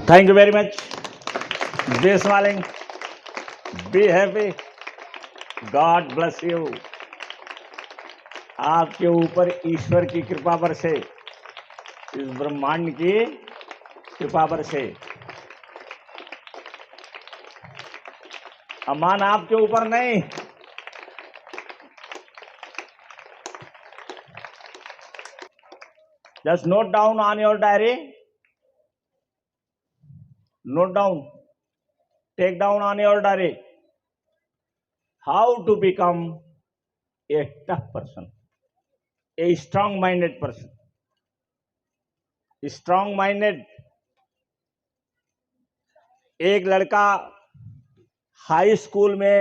Thank you very much. Be smiling. Be happy. God bless you. आपके ऊपर ईश्वर की कृपा बरसे, इस ब्रह्मांड की कृपा बरसे। अमान आपके ऊपर नहीं, just note down on your diary. Note down, take down on your diary how to become a tough person, a strong-minded person. Strong-minded. एक लड़का हाई स्कूल में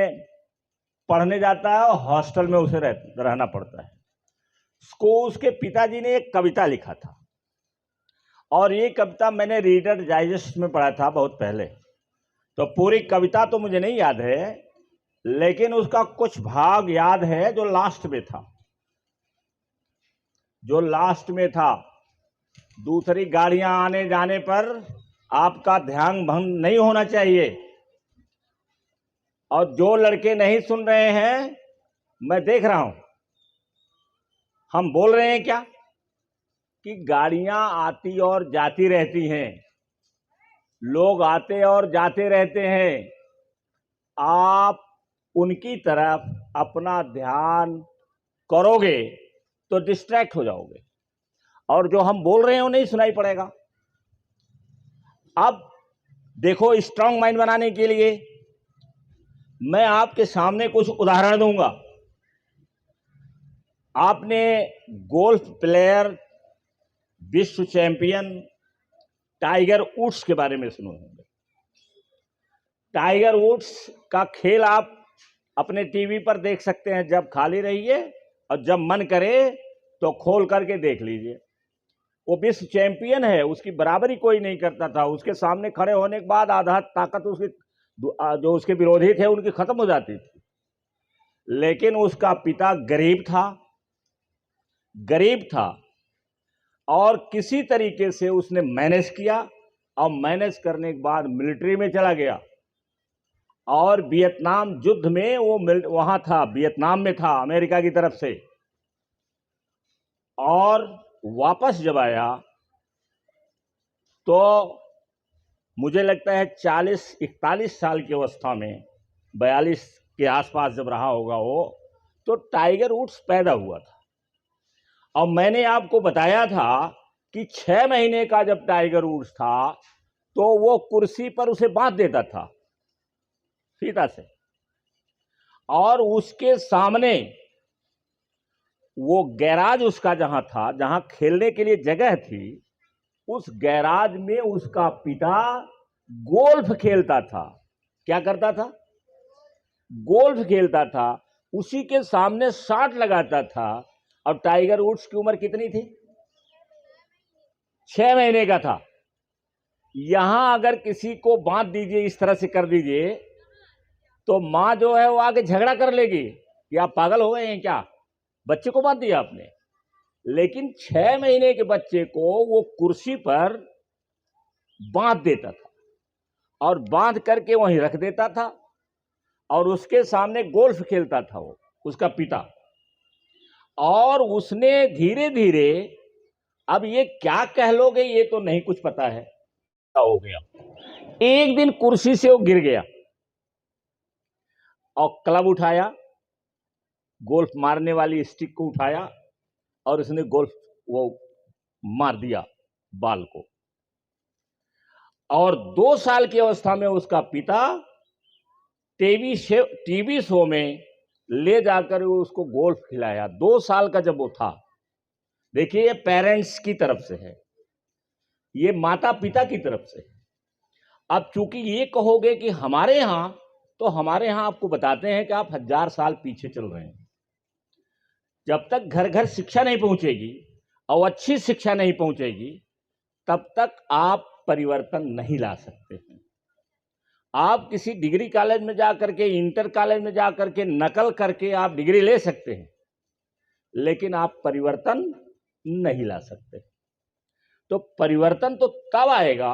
पढ़ने जाता है और हॉस्टल में उसे रहना पड़ता है। उसके पिताजी ने एक कविता लिखा था और ये कविता मैंने रीडर डाइजेस्ट में पढ़ा था बहुत पहले। तो पूरी कविता तो मुझे नहीं याद है, लेकिन उसका कुछ भाग याद है जो लास्ट में था। दूसरी गाड़ियां आने जाने पर आपका ध्यान भंग नहीं होना चाहिए। और जो लड़के नहीं सुन रहे हैं, मैं देख रहा हूं, हम बोल रहे हैं क्या कि गाड़ियां आती और जाती रहती हैं, लोग आते और जाते रहते हैं। आप उनकी तरफ अपना ध्यान करोगे तो डिस्ट्रैक्ट हो जाओगे और जो हम बोल रहे हैं वो नहीं सुनाई पड़ेगा। अब देखो, स्ट्रांग माइंड बनाने के लिए मैं आपके सामने कुछ उदाहरण दूंगा। आपने गोल्फ प्लेयर, विश्व चैंपियन टाइगर वुड्स के बारे में सुने होंगे। टाइगर वुड्स का खेल आप अपने टीवी पर देख सकते हैं, जब खाली रहिए और जब मन करे तो खोल करके देख लीजिए। वो विश्व चैंपियन है, उसकी बराबरी कोई नहीं करता था। उसके सामने खड़े होने के बाद आधा ताकत उसकी, जो उसके विरोधी थे, उनकी खत्म हो जाती थी। लेकिन उसका पिता गरीब था और किसी तरीके से उसने मैनेज किया और मैनेज करने के बाद मिलिट्री में चला गया और वियतनाम युद्ध में वो वहां था, वियतनाम में था अमेरिका की तरफ से। और वापस जब आया तो मुझे लगता है 40-41 साल की अवस्था में, 42 के आसपास जब रहा होगा वो, तो टाइगर वुड्स पैदा हुआ था। और मैंने आपको बताया था कि 6 महीने का जब टाइगर वुड्स था तो वो कुर्सी पर उसे बांध देता था फीता से, और उसके सामने वो गैराज उसका जहां था, जहां खेलने के लिए जगह थी, उस गैराज में उसका पिता गोल्फ खेलता था। क्या करता था? गोल्फ खेलता था। उसी के सामने शॉट लगाता था। और टाइगर वुड्स की उम्र कितनी थी? 6 महीने का था। यहां अगर किसी को बांध दीजिए, इस तरह से कर दीजिए, तो मां जो है वो आके झगड़ा कर लेगी कि आप पागल हो गए हैं क्या, बच्चे को बांध दिया आपने। लेकिन 6 महीने के बच्चे को वो कुर्सी पर बांध देता था और बांध करके वहीं रख देता था और उसके सामने गोल्फ खेलता था वो, उसका पिता। और उसने धीरे धीरे, अब ये क्या कह लोगे ये तो नहीं कुछ पता है, क्या हो गया। एक दिन कुर्सी से वो गिर गया और क्लब उठाया, गोल्फ मारने वाली स्टिक को उठाया और उसने गोल्फ वो मार दिया बाल को। और 2 साल की अवस्था में उसका पिता टीवी शो में ले जाकर उसको गोल्फ खिलाया। 2 साल का जब वो था। देखिए, ये पेरेंट्स की तरफ से है, ये माता पिता की तरफ से है। अब चूंकि ये कहोगे कि हमारे यहां, तो हमारे यहां आपको बताते हैं कि आप 1000 साल पीछे चल रहे हैं। जब तक घर घर शिक्षा नहीं पहुंचेगी और अच्छी शिक्षा नहीं पहुंचेगी, तब तक आप परिवर्तन नहीं ला सकते हैं। आप किसी डिग्री कॉलेज में जाकर के, इंटर कॉलेज में जाकर के नकल करके आप डिग्री ले सकते हैं, लेकिन आप परिवर्तन नहीं ला सकते। तो परिवर्तन तो तब आएगा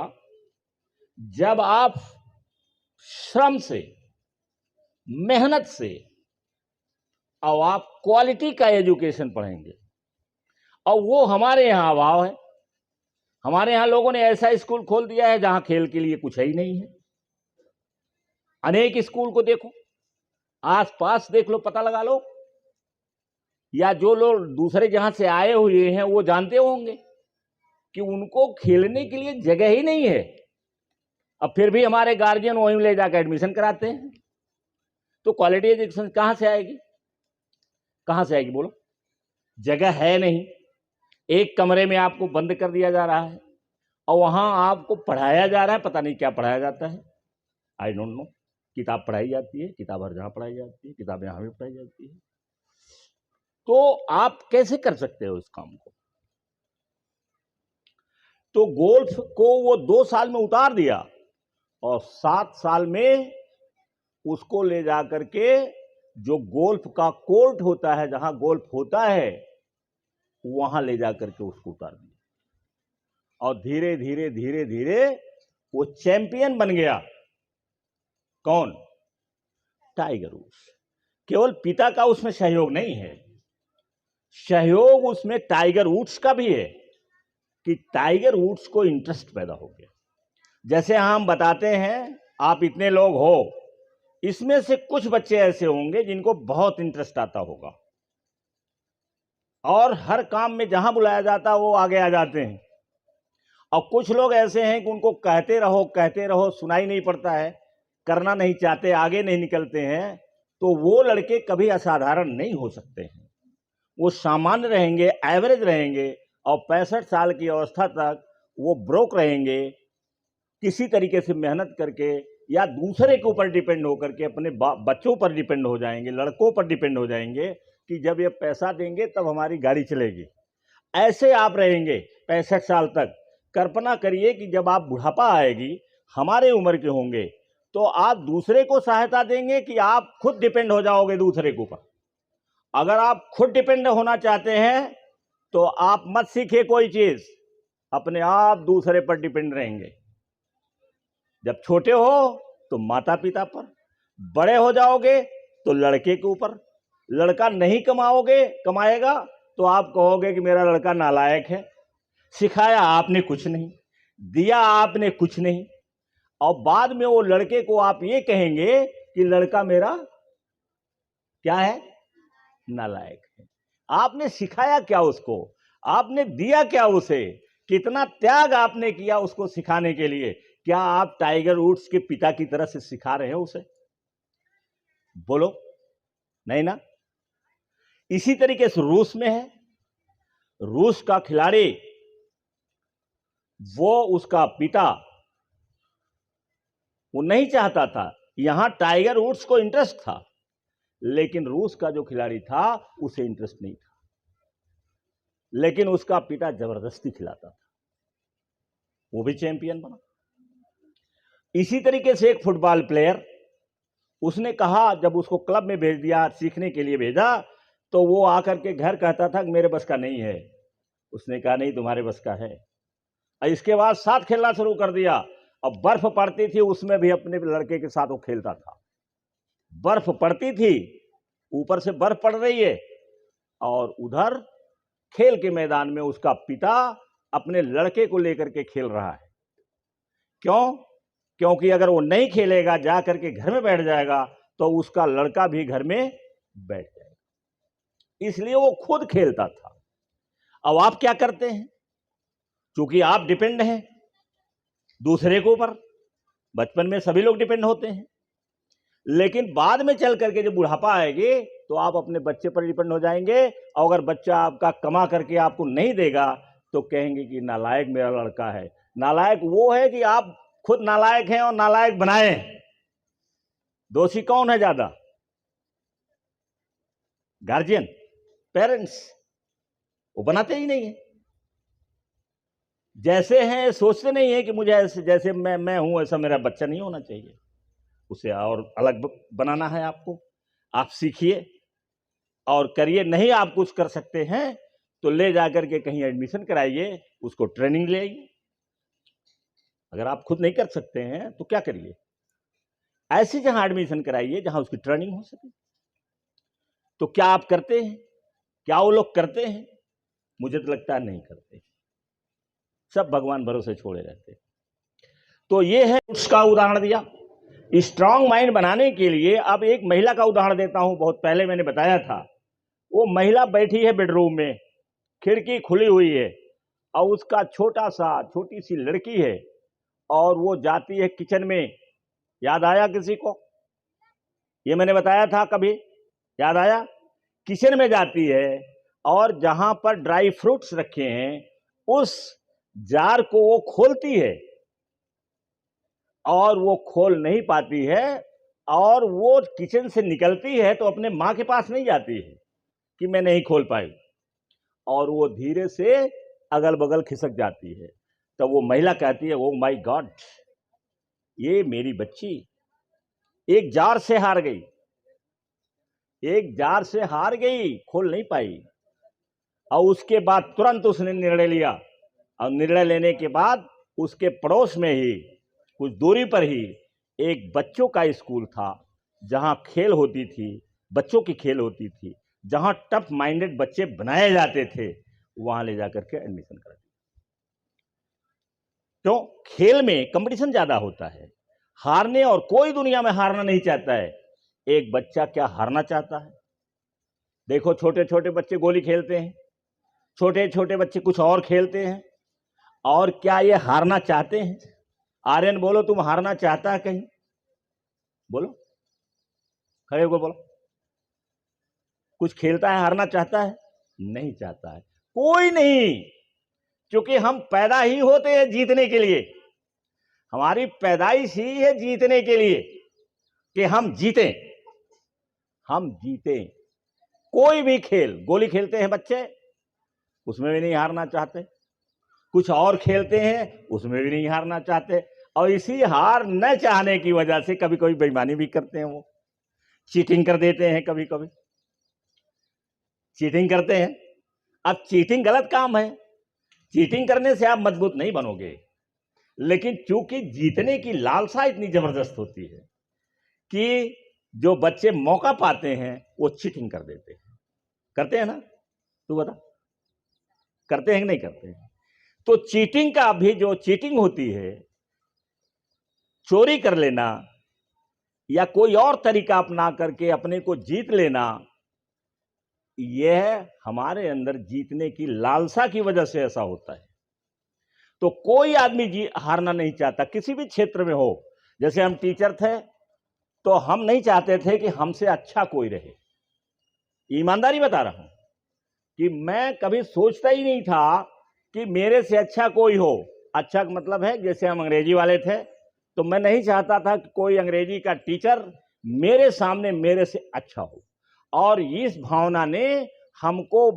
जब आप श्रम से, मेहनत से और आप क्वालिटी का एजुकेशन पढ़ेंगे, और वो हमारे यहाँ अभाव है। हमारे यहाँ लोगों ने ऐसा स्कूल खोल दिया है जहां खेल के लिए कुछ ही नहीं है। अनेक स्कूल को देखो, आसपास देख लो, पता लगा लो, या जो लोग दूसरे जहां से आए हुए हैं वो जानते होंगे कि उनको खेलने के लिए जगह ही नहीं है। अब फिर भी हमारे गार्जियन वहीं ले जाकर एडमिशन कराते हैं। तो क्वालिटी एजुकेशन कहां से आएगी? कहां से आएगी बोलो? जगह है नहीं। एक कमरे में आपको बंद कर दिया जा रहा है और वहां आपको पढ़ाया जा रहा है, पता नहीं क्या पढ़ाया जाता है, आई डोंट नो। किताब पढ़ाई जाती है, किताब हर जगह पढ़ाई जाती है, किताब यहां भी पढ़ाई जाती है। तो आप कैसे कर सकते हो इस काम को? तो गोल्फ को वो 2 साल में उतार दिया और 7 साल में उसको ले जा करके जो गोल्फ का कोर्ट होता है, जहां गोल्फ होता है, वहां ले जा करके उसको उतार दिया और धीरे धीरे धीरे धीरे वो चैंपियन बन गया। कौन? Tiger Woods. केवल पिता का उसमें सहयोग नहीं है, सहयोग उसमें टाइगर वुड्स का भी है कि टाइगर वुड्स को इंटरेस्ट पैदा हो गया। जैसे हम बताते हैं, आप इतने लोग हो, इसमें से कुछ बच्चे ऐसे होंगे जिनको बहुत इंटरेस्ट आता होगा और हर काम में जहां बुलाया जाता वो आगे आ जाते हैं। और कुछ लोग ऐसे हैं कि उनको कहते रहो सुनाई नहीं पड़ता है, करना नहीं चाहते, आगे नहीं निकलते हैं। तो वो लड़के कभी असाधारण नहीं हो सकते हैं, वो सामान्य रहेंगे, एवरेज रहेंगे और 65 साल की अवस्था तक वो ब्रोक रहेंगे, किसी तरीके से मेहनत करके या दूसरे के ऊपर डिपेंड होकर के अपने बच्चों पर डिपेंड हो जाएंगे, लड़कों पर डिपेंड हो जाएंगे कि जब ये पैसा देंगे तब हमारी गाड़ी चलेगी। ऐसे आप रहेंगे 65 साल तक। कल्पना करिए कि जब आप बुढ़ापा आएगी, हमारे उम्र के होंगे, तो आप दूसरे को सहायता देंगे कि आप खुद डिपेंड हो जाओगे दूसरे के ऊपर? अगर आप खुद डिपेंड होना चाहते हैं तो आप मत सीखिए कोई चीज, अपने आप दूसरे पर डिपेंड रहेंगे। जब छोटे हो तो माता पिता पर, बड़े हो जाओगे तो लड़के के ऊपर। लड़का नहीं कमाएगा तो आप कहोगे कि मेरा लड़का नालायक है, सिखाया आपने कुछ नहीं, दिया आपने कुछ नहीं, और बाद में वो लड़के को आप ये कहेंगे कि लड़का मेरा क्या है? नालायक है। आपने सिखाया क्या उसको? आपने दिया क्या उसे? कितना त्याग आपने किया उसको सिखाने के लिए? क्या आप टाइगर वुड्स के पिता की तरह से सिखा रहे हो उसे? बोलो, नहीं ना। इसी तरीके से रूस में है, रूस का खिलाड़ी, वो उसका पिता वो नहीं चाहता था, यहां टाइगर वुड्स को इंटरेस्ट था, लेकिन रूस का जो खिलाड़ी था उसे इंटरेस्ट नहीं था, लेकिन उसका पिता जबरदस्ती खिलाता था, वो भी चैंपियन बना। इसी तरीके से एक फुटबॉल प्लेयर, उसने कहा, जब उसको क्लब में भेज दिया, सीखने के लिए भेजा, तो वो आकर के घर कहता था कि मेरे बस का नहीं है। उसने कहा नहीं, तुम्हारे बस का है। और इसके बाद साथ खेलना शुरू कर दिया, और बर्फ पड़ती थी उसमें भी अपने लड़के के साथ वो खेलता था। बर्फ पड़ती थी, ऊपर से बर्फ पड़ रही है, और उधर खेल के मैदान में उसका पिता अपने लड़के को लेकर के खेल रहा है। क्यों? क्योंकि अगर वो नहीं खेलेगा, जा करके घर में बैठ जाएगा, तो उसका लड़का भी घर में बैठ जाएगा। इसलिए वो खुद खेलता था। अब आप क्या करते हैं? क्योंकि आप डिपेंड हैं दूसरे के ऊपर, बचपन में सभी लोग डिपेंड होते हैं, लेकिन बाद में चल करके जब बुढ़ापा आएगी तो आप अपने बच्चे पर डिपेंड हो जाएंगे, और अगर बच्चा आपका कमा करके आपको नहीं देगा तो कहेंगे कि नालायक मेरा लड़का है। नालायक वो है कि आप खुद नालायक हैं और नालायक बनाए। दोषी कौन है ज्यादा? गार्जियन, पेरेंट्स, वो बनाते ही नहीं है। जैसे हैं सोचते नहीं है कि मुझे ऐसे, जैसे मैं हूं ऐसा मेरा बच्चा नहीं होना चाहिए, उसे और अलग बनाना है आपको। आप सीखिए और करिए। नहीं आप कुछ कर सकते हैं तो ले जाकर के कहीं एडमिशन कराइए, उसको ट्रेनिंग ले आइए। अगर आप खुद नहीं कर सकते हैं तो क्या करिए, ऐसी जहां एडमिशन कराइए जहां उसकी ट्रेनिंग हो सके। तो क्या आप करते हैं? क्या वो लोग करते हैं? मुझे तो लगता है नहीं करते, सब भगवान भरोसे छोड़े रहते। तो ये है उसका उदाहरण दिया। स्ट्रांग माइंड बनाने के लिए अब एक महिला का उदाहरण देता हूं। बहुत पहले मैंने बताया था, वो महिला बैठी है बेडरूम में, खिड़की खुली हुई है और उसका छोटी सी लड़की है और वो जाती है किचन में। याद आया किसी को? ये मैंने बताया था कभी? याद आया? किचन में जाती है और जहां पर ड्राई फ्रूट्स रखे हैं उस जार को वो खोलती है और वो खोल नहीं पाती है और वो किचन से निकलती है तो अपने मां के पास नहीं जाती है कि मैं नहीं खोल पाई, और वो धीरे से अगल बगल खिसक जाती है। तो वो महिला कहती है, ओ माय गॉड, ये मेरी बच्ची एक जार से हार गई, एक जार से हार गई, खोल नहीं पाई। और उसके बाद तुरंत उसने निर्णय लिया, और निर्णय लेने के बाद उसके पड़ोस में ही कुछ दूरी पर ही एक बच्चों का स्कूल था जहां खेल होती थी, बच्चों की खेल होती थी, जहां टफ माइंडेड बच्चे बनाए जाते थे, वहां ले जाकर के एडमिशन करा दिया। क्यों? खेल में कंपटीशन ज्यादा होता है, हारने, और कोई दुनिया में हारना नहीं चाहता है। एक बच्चा क्या हारना चाहता है? देखो छोटे छोटे बच्चे गोली खेलते हैं, छोटे छोटे बच्चे कुछ और खेलते हैं, और क्या ये हारना चाहते हैं? आर्यन बोलो, तुम हारना चाहता है कहीं? बोलो, खड़े होकर बोलो। कुछ खेलता है हारना चाहता है? नहीं चाहता है, कोई नहीं। क्योंकि हम पैदा ही होते हैं जीतने के लिए, हमारी पैदाइश ही है जीतने के लिए, कि हम जीतें, हम जीतें। कोई भी खेल, गोली खेलते हैं बच्चे, उसमें भी नहीं हारना चाहते, कुछ और खेलते हैं उसमें भी नहीं हारना चाहते, और इसी हार न चाहने की वजह से कभी कभी बेईमानी भी करते हैं, वो चीटिंग कर देते हैं, कभी कभी चीटिंग करते हैं। अब चीटिंग गलत काम है, चीटिंग करने से आप मजबूत नहीं बनोगे, लेकिन चूंकि जीतने की लालसा इतनी जबरदस्त होती है कि जो बच्चे मौका पाते हैं वो चीटिंग कर देते हैं। करते हैं ना? तू बता, करते हैं कि नहीं करते हैं? तो चीटिंग का भी, जो चीटिंग होती है, चोरी कर लेना या कोई और तरीका अपना करके अपने को जीत लेना, यह हमारे अंदर जीतने की लालसा की वजह से ऐसा होता है। तो कोई आदमी हारना नहीं चाहता, किसी भी क्षेत्र में हो। जैसे हम टीचर थे तो हम नहीं चाहते थे कि हमसे अच्छा कोई रहे, ईमानदारी बता रहा हूं कि मैं कभी सोचता ही नहीं था कि मेरे से अच्छा कोई हो। अच्छा का मतलब है, जैसे हम अंग्रेजी वाले थे तो मैं नहीं चाहता था कि कोई अंग्रेजी का टीचर मेरे सामने मेरे से अच्छा हो, और इस भावना ने हमको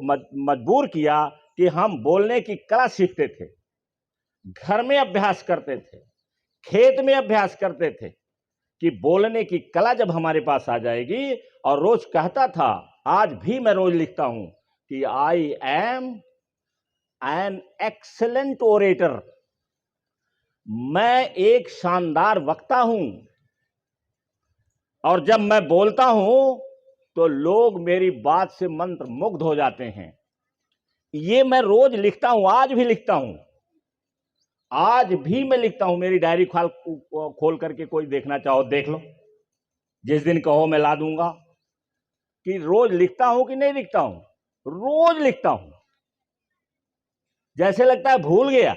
मजबूर किया कि हम बोलने की कला सीखते थे, घर में अभ्यास करते थे, खेत में अभ्यास करते थे, कि बोलने की कला जब हमारे पास आ जाएगी। और रोज कहता था, आज भी मैं रोज लिखता हूं कि I am an excellent orator, मैं एक शानदार वक्ता हूं, और जब मैं बोलता हूं तो लोग मेरी बात से मंत्र मुग्ध हो जाते हैं। ये मैं रोज लिखता हूं, आज भी लिखता हूं, आज भी मैं लिखता हूं। मेरी डायरी खोल करके कोई देखना चाहो देख लो, जिस दिन कहो मैं ला दूंगा। कि रोज लिखता हूं कि नहीं लिखता हूं? रोज लिखता हूं, जैसे लगता है भूल गया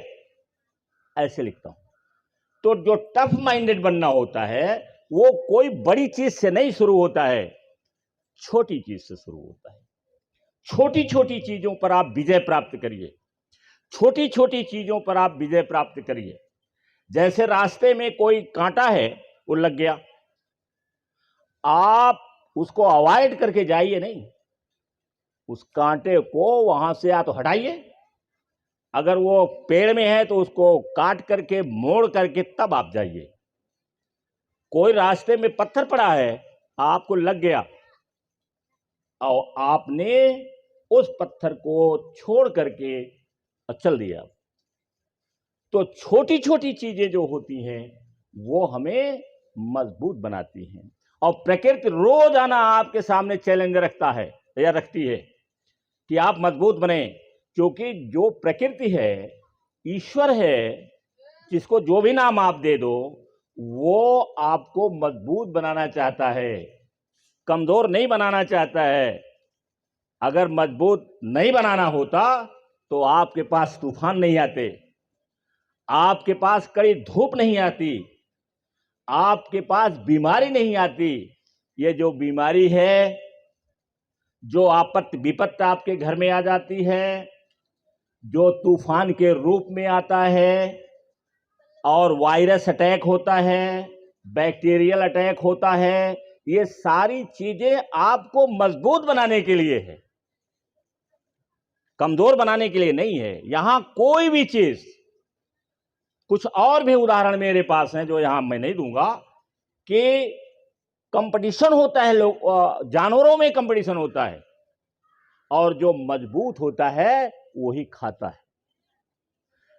ऐसे लिखता हूं। तो जो टफ माइंडेड बनना होता है वो कोई बड़ी चीज से नहीं शुरू होता है, छोटी चीज से शुरू होता है। छोटी छोटी चीजों पर आप विजय प्राप्त करिए, छोटी छोटी चीजों पर आप विजय प्राप्त करिए। जैसे रास्ते में कोई कांटा है, वो लग गया, आप उसको अवॉइड करके जाइए नहीं, उस कांटे को वहां से या तो हटाइए, अगर वो पेड़ में है तो उसको काट करके मोड़ करके तब आप जाइए। कोई रास्ते में पत्थर पड़ा है, आपको लग गया और आपने उस पत्थर को छोड़ करके चल दिया, तो छोटी छोटी चीजें जो होती हैं वो हमें मजबूत बनाती हैं। और प्रकृति रोजाना आपके सामने चैलेंज रखता है या रखती है कि आप मजबूत बने, क्योंकि जो प्रकृति है, ईश्वर है, जिसको जो भी नाम आप दे दो, वो आपको मजबूत बनाना चाहता है, कमजोर नहीं बनाना चाहता है। अगर मजबूत नहीं बनाना होता तो आपके पास तूफान नहीं आते, आपके पास कड़ी धूप नहीं आती, आपके पास बीमारी नहीं आती। ये जो बीमारी है, जो आपत्ति विपत्ति आपके घर में आ जाती है, जो तूफान के रूप में आता है, और वायरस अटैक होता है, बैक्टीरियल अटैक होता है, ये सारी चीजें आपको मजबूत बनाने के लिए है, कमजोर बनाने के लिए नहीं है। यहां कोई भी चीज, कुछ और भी उदाहरण मेरे पास हैं जो यहां मैं नहीं दूंगा, कि कंपटीशन होता है, लोग जानवरों में कंपटीशन होता है, और जो मजबूत होता है वही खाता है।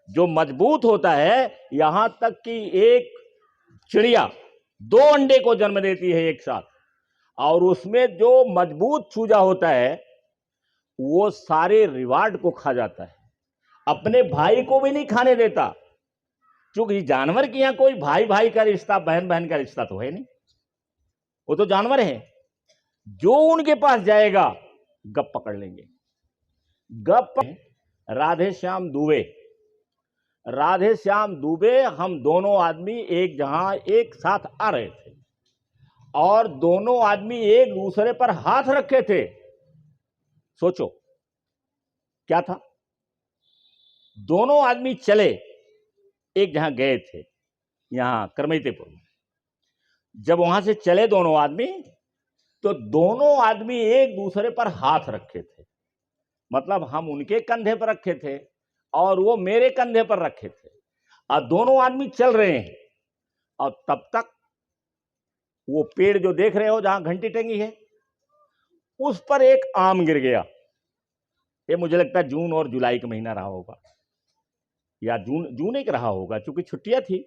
जो मजबूत होता है, यहां तक कि एक चिड़िया 2 अंडे को जन्म देती है एक साथ, और उसमें जो मजबूत चूजा होता है वो सारे रिवार्ड को खा जाता है, अपने भाई को भी नहीं खाने देता, क्योंकि जानवर के यहां कोई भाई भाई का रिश्ता, बहन बहन का रिश्ता तो है नहीं, वो तो जानवर है। जो उनके पास जाएगा गप पकड़ लेंगे। गप राधे श्याम दुबे, राधे श्याम दुबे, हम दोनों आदमी एक जहां एक साथ आ रहे थे, और दोनों आदमी एक दूसरे पर हाथ रखे थे। सोचो क्या था। दोनों आदमी चले, एक जहां गए थे, यहां करमैतेपुर में। जब वहां से चले दोनों आदमी, तो दोनों आदमी एक दूसरे पर हाथ रखे थे, मतलब हम उनके कंधे पर रखे थे और वो मेरे कंधे पर रखे थे, और दोनों आदमी चल रहे हैं। और तब तक वो पेड़ जो देख रहे हो जहां घंटी टंगी है, उस पर एक आम गिर गया। ये मुझे लगता है जून और जुलाई का महीना रहा होगा, या जून एक रहा होगा, क्योंकि छुट्टियां थी।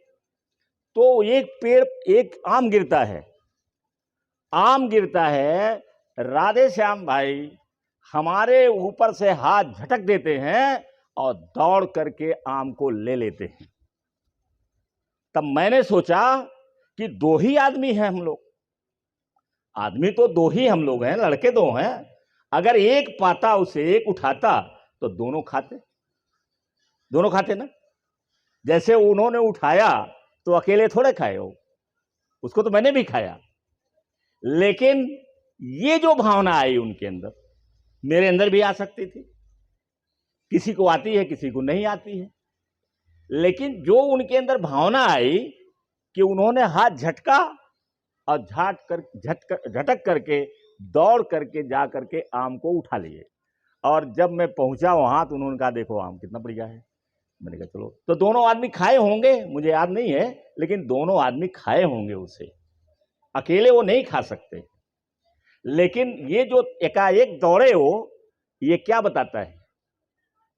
तो एक आम गिरता है, आम गिरता है, राधे श्याम भाई हमारे ऊपर से हाथ झटक देते हैं और दौड़ करके आम को ले लेते हैं। तब मैंने सोचा कि 2 ही आदमी हैं हम लोग, आदमी तो 2 ही हम लोग हैं, लड़के 2 हैं। अगर एक पाता उसे, एक उठाता, तो दोनों खाते ना। जैसे उन्होंने उठाया तो अकेले थोड़े खाए हो, उसको तो मैंने भी खाया। लेकिन ये जो भावना आई उनके अंदर, मेरे अंदर भी आ सकती थी। किसी को आती है, किसी को नहीं आती है। लेकिन जो उनके अंदर भावना आई कि उन्होंने हाथ झटका और झटक करके दौड़ करके जा करके आम को उठा लिए। और जब मैं पहुंचा वहां तो उन्होंने कहा देखो आम कितना बढ़िया है। मैंने कहा चलो। तो दोनों आदमी खाए होंगे, मुझे याद नहीं है, लेकिन दोनों आदमी खाए होंगे उसे, अकेले वो नहीं खा सकते। लेकिन ये जो एकाएक दौड़े हो, ये क्या बताता है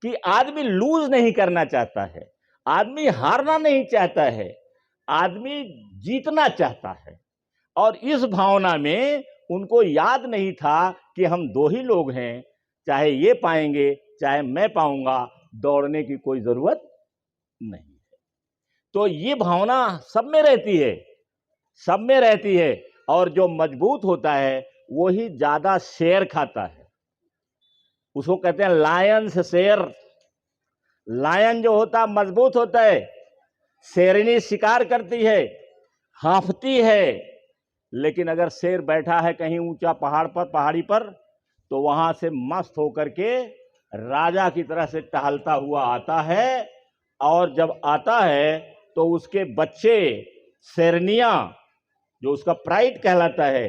कि आदमी लूज नहीं करना चाहता है, आदमी हारना नहीं चाहता है, आदमी जीतना चाहता है। और इस भावना में उनको याद नहीं था कि हम 2 ही लोग हैं, चाहे ये पाएंगे चाहे मैं पाऊंगा, दौड़ने की कोई जरूरत नहीं है। तो ये भावना सब में रहती है, सब में रहती है। और जो मजबूत होता है वो ही ज्यादा शेर खाता है। उसको कहते हैं लायन से शेर। लायन जो होता मजबूत होता है, शेरनी शिकार करती है, हांफती है। लेकिन अगर शेर बैठा है कहीं ऊंचा पहाड़ी पर, तो वहां से मस्त होकर के राजा की तरह से टहलता हुआ आता है। और जब आता है तो उसके बच्चे शेरनियां, जो उसका प्राइड कहलाता है,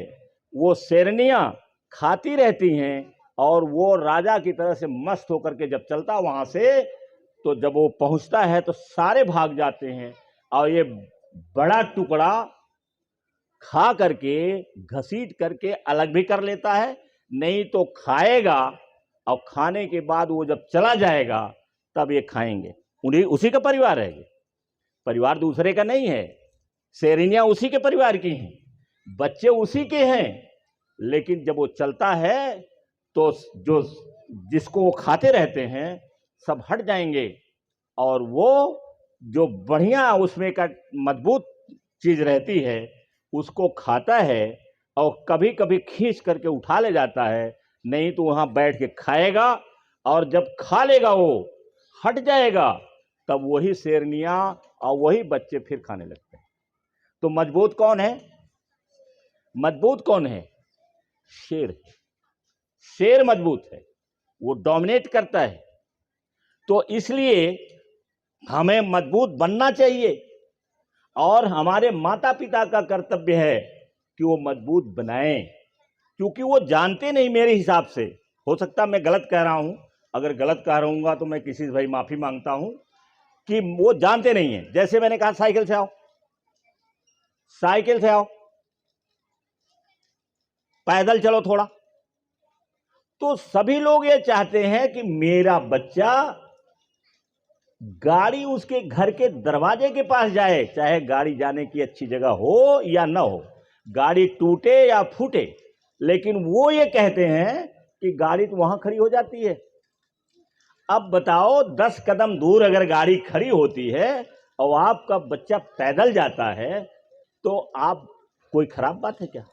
वो शेरनियां खाती रहती हैं। और वो राजा की तरह से मस्त होकर के जब चलता वहां से, तो जब वो पहुंचता है तो सारे भाग जाते हैं। और ये बड़ा टुकड़ा खा करके, घसीट करके अलग भी कर लेता है, नहीं तो खाएगा। और खाने के बाद वो जब चला जाएगा तब ये खाएंगे। उन्हीं उसी का परिवार है, परिवार दूसरे का नहीं है। शेरनियाँ उसी के परिवार की हैं, बच्चे उसी के हैं, लेकिन जब वो चलता है तो जो जिसको वो खाते रहते हैं सब हट जाएंगे, और वो जो बढ़िया उसमें का मजबूत चीज रहती है उसको खाता है, और कभी कभी खींच करके उठा ले जाता है, नहीं तो वहां बैठ के खाएगा, और जब खा लेगा वो हट जाएगा, तब वही शेरनियां और वही बच्चे फिर खाने लगते हैं। तो मजबूत कौन है? मजबूत कौन है? शेर है। शेर मजबूत है, वो डोमिनेट करता है। तो इसलिए हमें मजबूत बनना चाहिए, और हमारे माता पिता का कर्तव्य है कि वो मजबूत बनाएं, क्योंकि वो जानते नहीं। मेरे हिसाब से, हो सकता मैं गलत कह रहा हूं, अगर गलत कह रहूंगा तो मैं किसी से भाई माफी मांगता हूं, कि वो जानते नहीं है। जैसे मैंने कहा साइकिल से आओ, साइकिल से आओ, पैदल चलो थोड़ा, तो सभी लोग ये चाहते हैं कि मेरा बच्चा गाड़ी उसके घर के दरवाजे के पास जाए, चाहे गाड़ी जाने की अच्छी जगह हो या ना हो, गाड़ी टूटे या फूटे, लेकिन वो ये कहते हैं कि गाड़ी तो वहां खड़ी हो जाती है। अब बताओ, 10 कदम दूर अगर गाड़ी खड़ी होती है और आपका बच्चा पैदल जाता है, तो आप कोई खराब बात है क्या?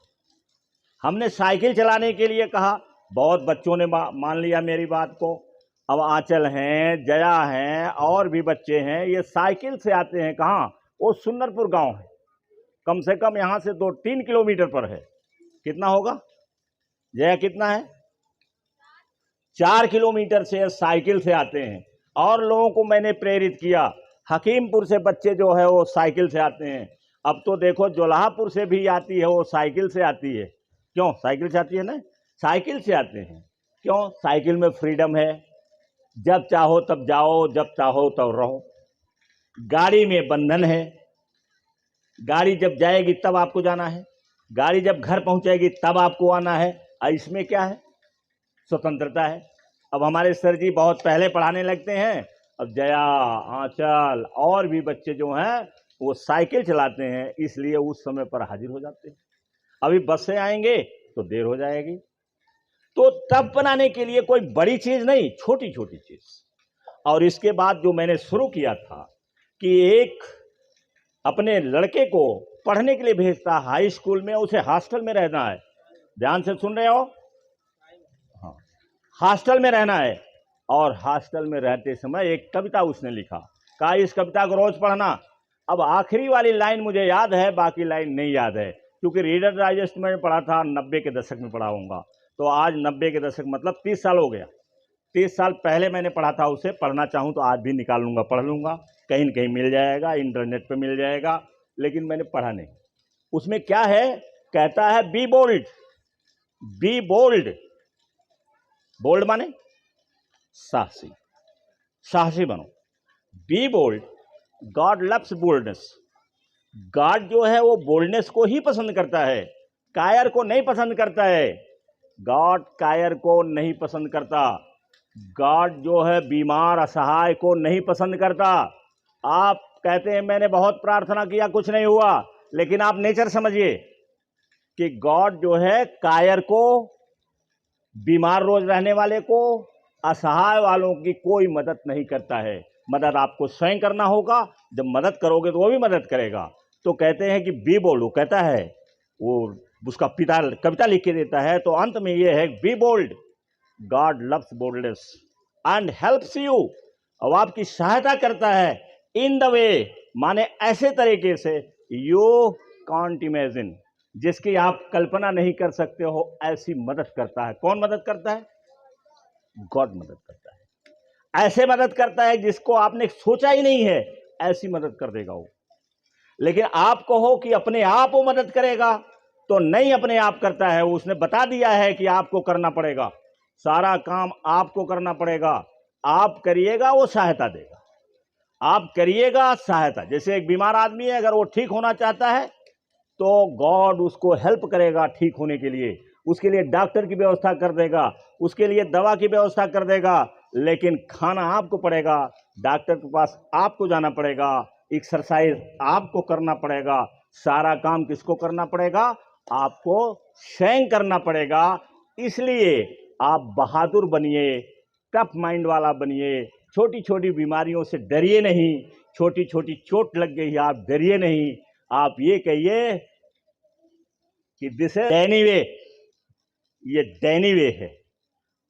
हमने साइकिल चलाने के लिए कहा, बहुत बच्चों ने मान लिया मेरी बात को। अब आंचल हैं, जया हैं, और भी बच्चे हैं, ये साइकिल से आते हैं। कहाँ? वो सुन्नरपुर गांव है, कम से कम यहाँ से 2-3 किलोमीटर पर है। कितना होगा जया, कितना है? 4 किलोमीटर से साइकिल से आते हैं। और लोगों को मैंने प्रेरित किया, हकीमपुर से बच्चे जो है वो साइकिल से आते हैं। अब तो देखो जोलापुर से भी आती है, वो साइकिल से आती है। क्यों साइकिल से आती है ना? साइकिल से आते हैं। क्यों? साइकिल में फ्रीडम है, जब चाहो तब जाओ, जब चाहो तब रहो। गाड़ी में बंधन है, गाड़ी जब जाएगी तब आपको जाना है, गाड़ी जब घर पहुंचेगी तब आपको आना है। इसमें क्या है? स्वतंत्रता है। अब हमारे सर जी बहुत पहले पढ़ाने लगते हैं, अब जया, आंचल और भी बच्चे जो हैं वो साइकिल चलाते हैं, इसलिए उस समय पर हाजिर हो जाते हैं। अभी बस से आएंगे तो देर हो जाएगी। तो तब बनाने के लिए कोई बड़ी चीज नहीं, छोटी छोटी चीज। और इसके बाद जो मैंने शुरू किया था कि एक अपने लड़के को पढ़ने के लिए भेजता हाई स्कूल में, उसे हॉस्टल में रहना है। ध्यान से सुन रहे हो? हाँ, हॉस्टल में रहना है। और हॉस्टल में रहते समय एक कविता उसने लिखा, कहा इस कविता को रोज पढ़ना। अब आखिरी वाली लाइन मुझे याद है, बाकी लाइन नहीं याद है, क्योंकि रीडर डाइजेस्ट में पढ़ा था, 90 के दशक में पढ़ा होऊंगा। तो आज 90 के दशक मतलब 30 साल हो गया। 30 साल पहले मैंने पढ़ा था उसे। पढ़ना चाहूँ तो आज भी निकाल लूँगा, पढ़ लूँगा, कहीं न कहीं मिल जाएगा, इंटरनेट पे मिल जाएगा, लेकिन मैंने पढ़ा नहीं। उसमें क्या है? कहता है be bold, be bold. Bold माने साहसी, साहसी बनो। Be bold, God loves boldness. God जो है वो बोल्डनेस को ही पसंद करता है, कायर को नहीं पसंद करता है। गॉड कायर को नहीं पसंद करता। गॉड जो है बीमार असहाय को नहीं पसंद करता। आप कहते हैं मैंने बहुत प्रार्थना किया कुछ नहीं हुआ, लेकिन आप नेचर समझिए कि गॉड जो है कायर को, बीमार रोज रहने वाले को, असहाय वालों की कोई मदद नहीं करता है। मदद आपको स्वयं करना होगा। जब मदद करोगे तो वो भी मदद करेगा। तो कहते हैं कि बी बोल्ड, कहता है वो उसका पिता कविता लिख के देता है, तो अंत में ये है be bold, God loves boldness and helps you. अब आपकी सहायता करता है इन द वे, माने ऐसे तरीके से यू कांट इमेजिन, जिसकी आप कल्पना नहीं कर सकते हो, ऐसी मदद करता है। कौन मदद करता है? गॉड मदद करता है। ऐसे मदद करता है जिसको आपने सोचा ही नहीं है, ऐसी मदद कर देगा वो। लेकिन आप कहो कि अपने आप वो मदद करेगा, तो नहीं अपने आप करता है। उसने बता दिया है कि आपको करना पड़ेगा, सारा काम आपको करना पड़ेगा। आप करिएगा वो सहायता देगा, आप करिएगा सहायता। जैसे एक बीमार आदमी है, अगर वो ठीक होना चाहता है तो गॉड उसको हेल्प करेगा ठीक होने के लिए, उसके लिए डॉक्टर की व्यवस्था कर देगा, उसके लिए दवा की व्यवस्था कर देगा, लेकिन खाना आपको पड़ेगा, डॉक्टर के पास आपको जाना पड़ेगा, एक्सरसाइज आपको करना पड़ेगा, सारा काम किसको करना पड़ेगा? आपको स्वयं करना पड़ेगा। इसलिए आप बहादुर बनिए, टफ माइंड वाला बनिए, छोटी छोटी बीमारियों से डरिए नहीं, छोटी छोटी चोट लग गई आप डरिए नहीं, आप ये कहिए कि दिस इज एनीवे, ये डैनीवे है,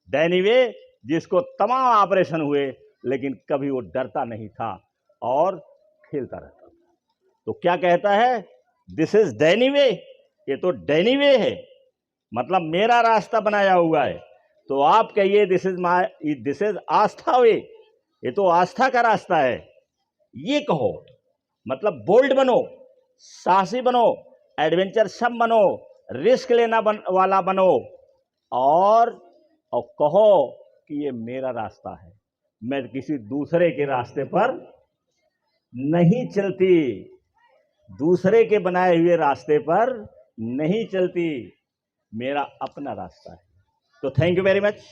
डैनीवे जिसको तमाम ऑपरेशन हुए लेकिन कभी वो डरता नहीं था और खेलता रहता था। तो क्या कहता है? दिस इज डैनीवे, ये तो डैनीवे है, मतलब मेरा रास्ता बनाया हुआ है। तो आप कहिए दिस इज आस्था वे, ये तो आस्था का रास्ता है, ये कहो। मतलब बोल्ड बनो, साहसी बनो, एडवेंचरसम बनो, रिस्क लेना वाला बनो और कहो कि ये मेरा रास्ता है, मैं किसी दूसरे के रास्ते पर नहीं चलती, दूसरे के बनाए हुए रास्ते पर नहीं चलती, मेरा अपना रास्ता है। तो थैंक यू वेरी मच।